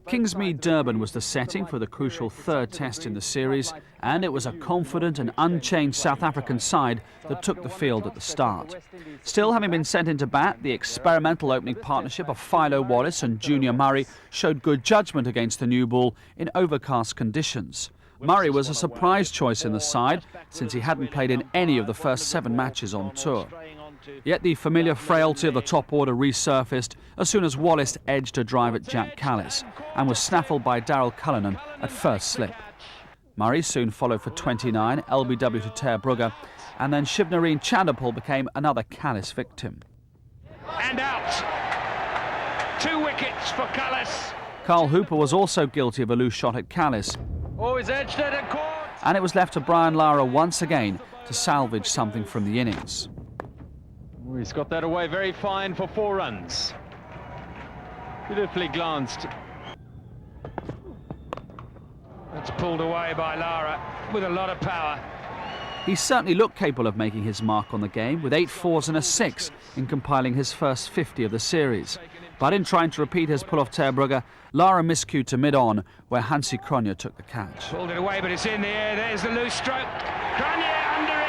Kingsmead Durban was the setting for the crucial third test in the series, and it was a confident and unchanged South African side that took the field at the start. Still, having been sent into bat, the experimental opening partnership of Philo Wallace and Junior Murray showed good judgment against the new ball in overcast conditions. Murray was a surprise choice in the side, since he hadn't played in any of the first 7 matches on tour. Yet the familiar frailty of the top order resurfaced as soon as Wallace edged a drive at Jack Callis and was snaffled by Daryl Cullinan at first slip. Murray soon followed for 29, LBW to Ter Brugge, and then Shivnarine Chanderpaul became another Callis victim. And out! 2 wickets for Callis. Carl Hooper was also guilty of a loose shot at Callis. Oh, he's edged it and caught! And it was left to Brian Lara once again to salvage something from the innings. He's got that away very fine for 4 runs. Beautifully glanced. It's pulled away by Lara with a lot of power. He certainly looked capable of making his mark on the game, with 8 fours and a 6 in compiling his first 50 of the series. But in trying to repeat his pull off Ter Brugge, Lara miscued to mid-on, where Hansie Cronje took the catch. Pulled it away, but it's in the air. There's the loose stroke. Cronje under it.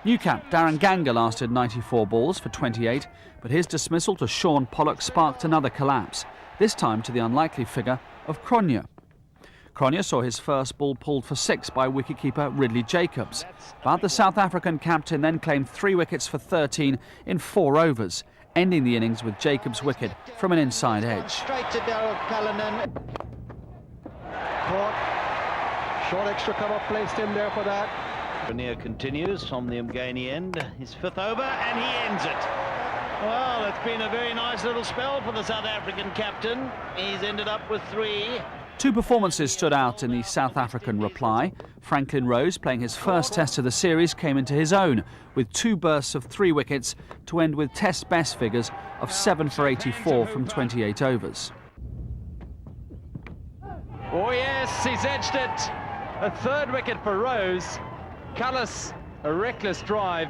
New cap Darren Ganga lasted 94 balls for 28, but his dismissal to Sean Pollock sparked another collapse, this time to the unlikely figure of Cronje. Cronje saw his first ball pulled for 6 by wicketkeeper Ridley Jacobs, but the South African captain then claimed 3 wickets for 13 in 4 overs, ending the innings with Jacobs' wicket from an inside edge. Straight to Daryl Cullinan. Caught. Short extra cover placed in there for that. Cronje continues from the Umgani end, his 5th over, and he ends it. Well, it's been a very nice little spell for the South African captain. He's ended up with 3. 2 performances stood out in the South African reply. Franklin Rose, playing his first test of the series, came into his own with 2 bursts of 3 wickets to end with test best figures of 7 for 84 from 28 overs. Oh yes, he's edged it. A 3rd wicket for Rose. Callis, a reckless drive.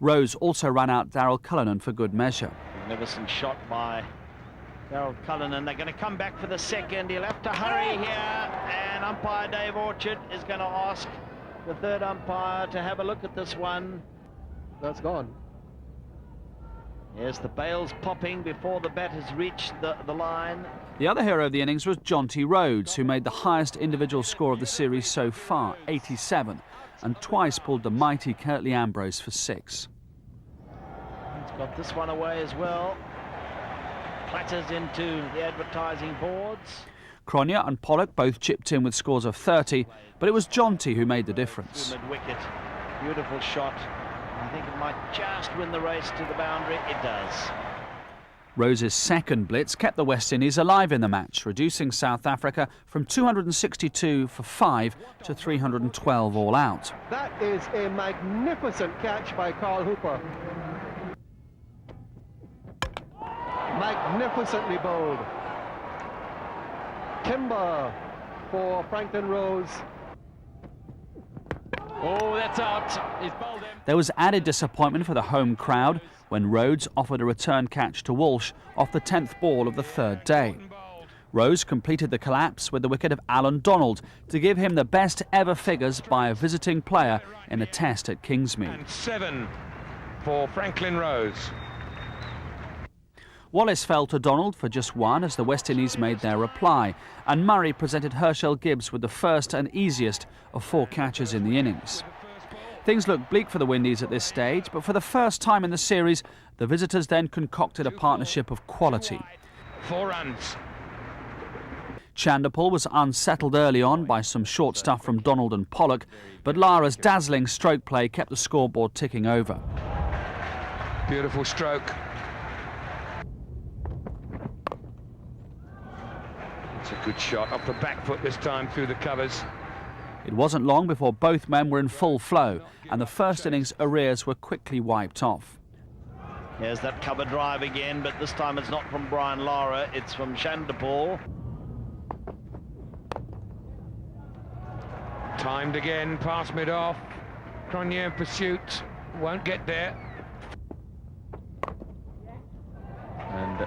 Rose also ran out Daryl Cullinan for good measure. Magnificent shot by Daryl Cullinan. They're going to come back for the 2nd. He'll have to hurry here, and umpire Dave Orchard is going to ask the 3rd umpire to have a look at this one. That's gone. Yes, the bail's popping before the bat has reached the line. The other hero of the innings was Jonty Rhodes, who made the highest individual score of the series so far, 87, and twice pulled the mighty Curtly Ambrose for 6. He's got this one away as well. Platters into the advertising boards. Cronje and Pollock both chipped in with scores of 30, but it was Jonty who made the difference. Mid-wicket, beautiful shot. I think it might just win the race to the boundary. It does. Rose's 2nd blitz kept the West Indies alive in the match, reducing South Africa from 262 for 5 to 312 all out. That is a magnificent catch by Carl Hooper. Magnificently bowled. Timber for Franklin Rose. Oh, that's out. He's bowled him. There was added disappointment for the home crowd when Rhodes offered a return catch to Walsh off the 10th ball of the 3rd day. Rose completed the collapse with the wicket of Alan Donald to give him the best ever figures by a visiting player in a test at Kingsmead. And 7 for Franklin Rose. Wallace fell to Donald for just 1 as the West Indies made their reply, and Murray presented Herschel Gibbs with the first and easiest of 4 catches in the innings. Things looked bleak for the Windies at this stage, but for the first time in the series, the visitors then concocted a partnership of quality. 4 runs. Chanderpaul was unsettled early on by some short stuff from Donald and Pollock, but Lara's dazzling stroke play kept the scoreboard ticking over. Beautiful stroke. It's a good shot off the back foot this time through the covers. It wasn't long before both men were in full flow, and the first innings arrears were quickly wiped off. Here's that cover drive again, but this time it's not from Brian Lara, it's from Chanderpaul. Timed again, past mid-off. Cronje in pursuit, won't get there. And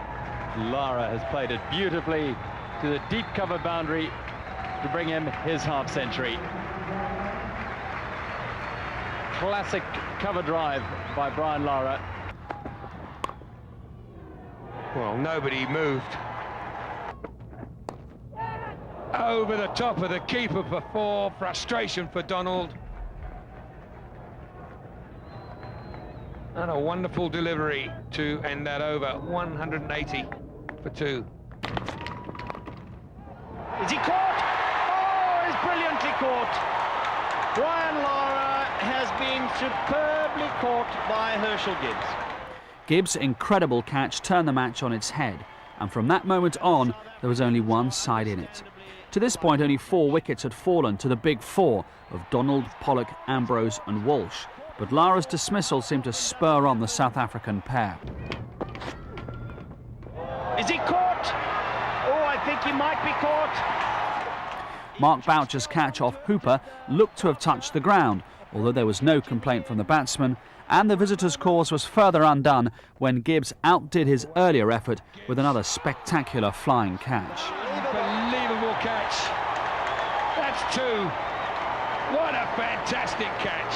Lara has played it beautifully to the deep cover boundary to bring him his half-century. Classic cover drive by Brian Lara. Well, nobody moved. Over the top of the keeper for 4. Frustration for Donald. And a wonderful delivery to end that over. 180 for 2. Is he caught? Oh, he's brilliantly caught. Brian Lara has been superbly caught by Herschel Gibbs. Gibbs' incredible catch turned the match on its head, and from that moment on, there was only one side in it. To this point, only 4 wickets had fallen to the big 4 of Donald, Pollock, Ambrose and Walsh, but Lara's dismissal seemed to spur on the South African pair. Is he caught? Oh, I think he might be caught. Mark Boucher's catch off Hooper looked to have touched the ground, although there was no complaint from the batsman, and the visitors' cause was further undone when Gibbs outdid his earlier effort with another spectacular flying catch. Unbelievable catch. That's 2. What a fantastic catch.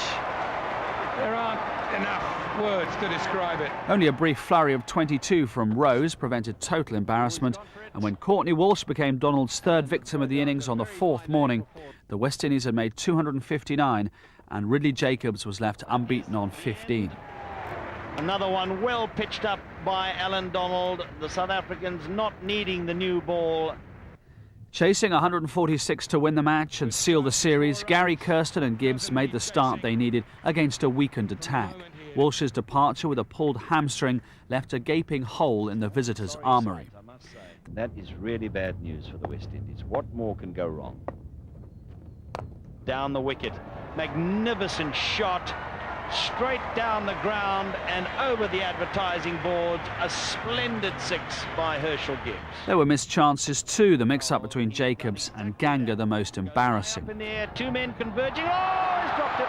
There aren't enough words to describe it. Only a brief flurry of 22 from Rose prevented total embarrassment, and when Courtney Walsh became Donald's 3rd victim of the innings on the 4th morning, the West Indies had made 259 and Ridley Jacobs was left unbeaten on 15. Another one well pitched up by Alan Donald. The South Africans not needing the new ball. Chasing 146 to win the match and seal the series, Gary Kirsten and Gibbs made the start they needed against a weakened attack. Walsh's departure with a pulled hamstring left a gaping hole in the visitors' armoury. That is really bad news for the West Indies. What more can go wrong? Down the wicket. Magnificent shot. Straight down the ground and over the advertising boards. A splendid 6 by Herschel Gibbs. There were missed chances too, the mix-up between Jacobs and Ganga the most embarrassing. In the air, 2 men converging. Oh, he's dropped it.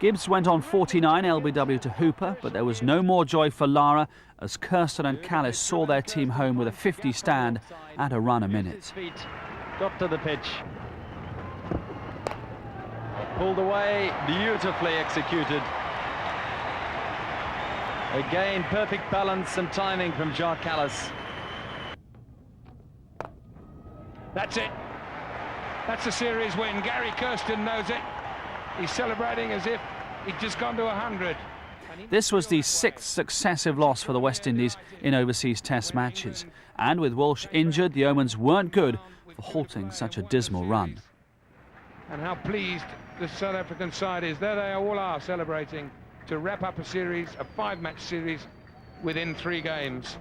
Gibbs went on 49 LBW to Hooper, but there was no more joy for Lara as Kirsten and Callis saw their team home with a 50 stand and a run a minute. Got to the pitch. Pulled away, beautifully executed. Again, perfect balance and timing from Jacques Callis. That's it. That's a series win. Gary Kirsten knows it. He's celebrating as if he'd just gone to 100. This was the 6th successive loss for the West Indies in overseas test matches. And with Walsh injured, the omens weren't good for halting such a dismal run. And how pleased the South African side is. There they all are celebrating to wrap up a series, a 5-match series within 3 games.